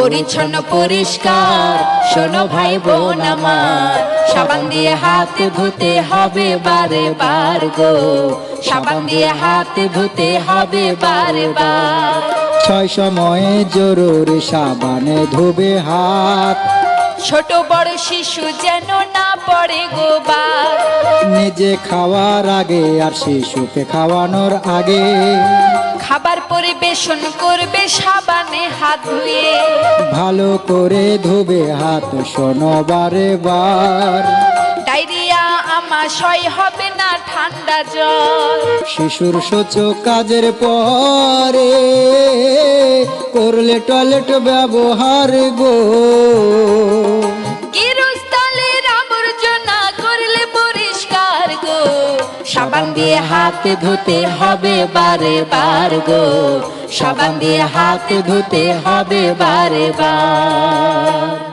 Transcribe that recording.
পরিচ্ছন্ন পরিষ্কার। শোনো ভাই বোন আমার, সাবান দিয়ে হাত ধুতে হবে বারে বার গো, সাবান দিয়ে হাত ধুতে হবে বারে বার। ছয় সময়ে জরুরি সাবানে ধুবে হাত, ছোট বড় শিশু যেন না পড়ে গোবার। নিজে খাওয়ার আগে আর শিশুকে খাওয়ানোর আগে, খাবার পরিবেশন করবে সাবানে হাত ধুয়ে, ভালো করে ধুবে হাত শোনো বারে বার। ডায়রিয়া আমাশয় হবে না ঠান্ডা জ্বর। শিশুর শৌচ কাজের পরে করলে টয়লেট ব্যবহার গো, গৃহস্থালির আবর্জনা করলে পরিষ্কার গো, সাবান দিয়ে হাত ধুতে হবে বারে বার গো, সাবান দিয়ে হাত ধুতে হবে বারে বার।